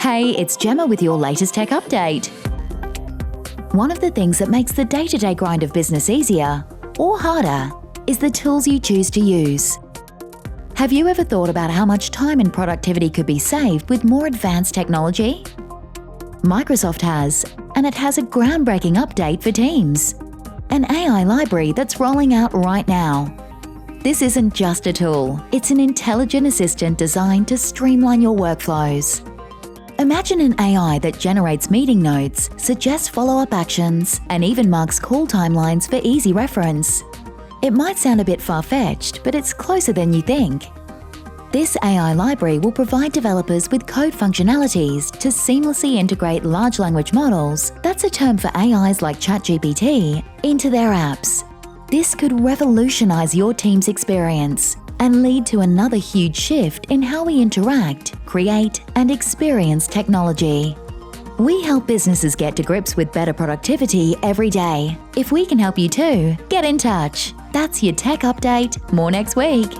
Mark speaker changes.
Speaker 1: Hey, it's Gemma with your latest tech update. One of the things that makes the day-to-day grind of business easier or harder is the tools you choose to use. Have you ever thought about how much time and productivity could be saved with more advanced technology? Microsoft has, and it has a groundbreaking update for Teams, an AI library that's rolling out right now. This isn't just a tool, it's an intelligent assistant designed to streamline your workflows. Imagine an AI that generates meeting notes, suggests follow-up actions, and even marks call timelines for easy reference. It might sound a bit far-fetched, but it's closer than you think. This AI library will provide developers with code functionalities to seamlessly integrate large language models, that's a term for AIs like ChatGPT, into their apps. This could revolutionize your team's experience and lead to another huge shift in how we interact, create, and experience technology. We help businesses get to grips with better productivity every day. If we can help you too, get in touch. That's your tech update. More next week.